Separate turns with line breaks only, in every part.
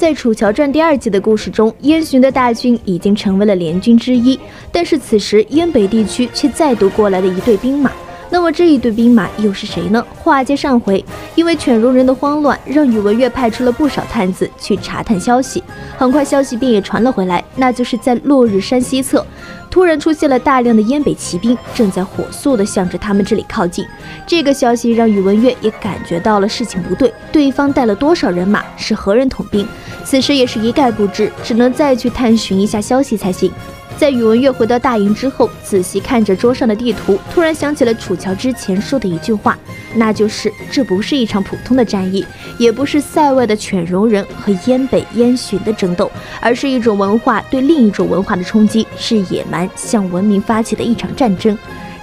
在《楚乔传》第2季的故事中，燕巡的大军已经成为了联军之一，但是此时燕北地区却再度过来了一队兵马。那么这一队兵马又是谁呢？话接上回，因为犬戎人的慌乱，让宇文悦派出了不少探子去查探消息。很快消息便也传了回来，那就是在落日山西侧，突然出现了大量的燕北骑兵，正在火速地向着他们这里靠近。这个消息让宇文悦也感觉到了事情不对，对方带了多少人马，是何人统兵，此时也是一概不知，只能再去探寻一下消息才行。在宇文悦回到大营之后，仔细看着桌上的地图，突然想起了楚乔之前说的一句话，那就是这不是一场普通的战役，也不是塞外的犬戎人和燕北燕巡的争斗，而是一种文化对另一种文化的冲击，是野蛮向文明发起的一场战争。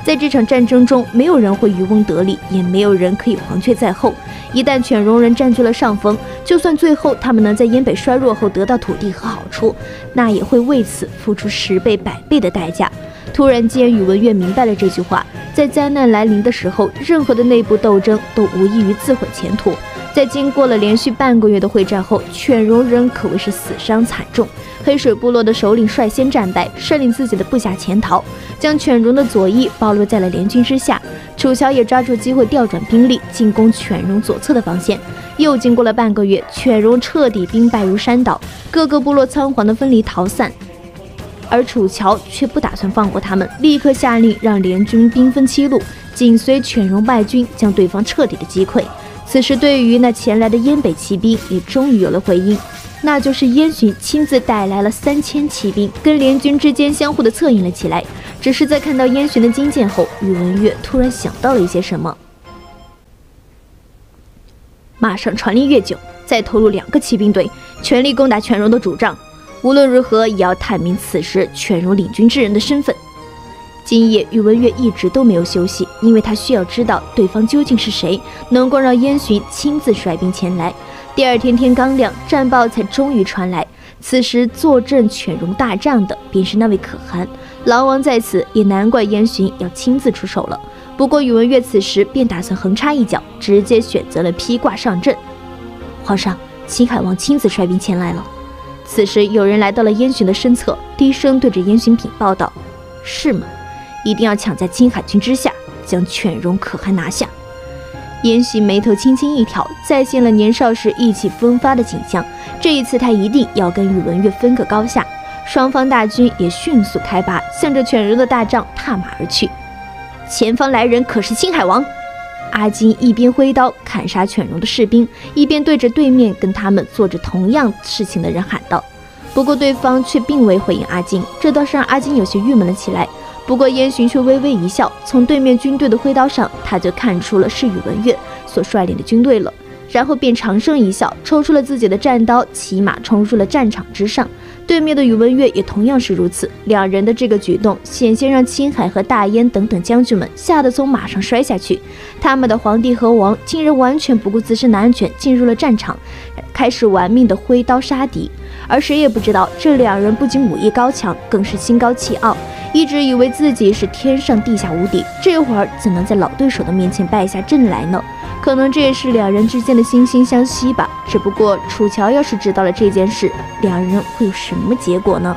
在这场战争中，没有人会渔翁得利，也没有人可以黄雀在后。一旦犬戎人占据了上风，就算最后他们能在燕北衰弱后得到土地和好处，那也会为此付出10倍100倍的代价。突然间，宇文悦明白了这句话，在灾难来临的时候，任何的内部斗争都无异于自毁前途。在经过了连续半个月的会战后，犬戎人可谓是死伤惨重。黑水部落的首领率先战败，率领自己的部下潜逃，将犬戎的左翼暴露在了联军之下。楚乔也抓住机会调转兵力，进攻犬戎左侧的防线。又经过了半个月，犬戎彻底兵败如山倒，各个部落仓皇的分离逃散。而楚乔却不打算放过他们，立刻下令让联军兵分7路，紧随犬戎败军，将对方彻底的击溃。此时对于那前来的燕北骑兵也终于有了回音，那就是燕巡亲自带来了3000骑兵，跟联军之间相互的策应了起来。只是在看到燕巡的金剑后，宇文悦突然想到了一些什么，马上传令越久，再投入2个骑兵队，全力攻打犬戎的主帐。无论如何也要探明此时犬戎领军之人的身份。今夜宇文悦一直都没有休息，因为他需要知道对方究竟是谁，能够让燕巡亲自率兵前来。第2天天刚亮，战报才终于传来。此时坐镇犬戎大帐的便是那位可汗，狼王在此，也难怪燕巡要亲自出手了。不过宇文悦此时便打算横插一脚，直接选择了披挂上阵。皇上，青海王亲自率兵前来了。此时有人来到了燕巡的身侧，低声对着燕巡禀报道：是吗？一定要抢在青海军之下，将犬戎可汗拿下。燕巡眉头轻轻一挑，再现了年少时意气风发的景象。这一次他一定要跟宇文悦分个高下。双方大军也迅速开拔，向着犬戎的大帐踏马而去。前方来人可是青海王？阿金一边挥刀砍杀犬戎的士兵，一边对着对面跟他们做着同样事情的人喊道。不过对方却并未回应阿金，这倒是让阿金有些郁闷了起来。不过燕巡却微微一笑，从对面军队的挥刀上，他就看出了是宇文悦所率领的军队了，然后便长声一笑，抽出了自己的战刀，骑马冲入了战场之上。对面的宇文悦也同样是如此，两人的这个举动险些让青海和大燕等等将军们吓得从马上摔下去。他们的皇帝和王竟然完全不顾自身的安全，进入了战场，开始玩命的挥刀杀敌。而谁也不知道，这两人不仅武艺高强，更是心高气傲，一直以为自己是天上地下无敌，这会儿怎能在老对手的面前败下阵来呢？可能这也是两人之间的惺惺相惜吧。只不过楚乔要是知道了这件事，两人会有什么结果呢？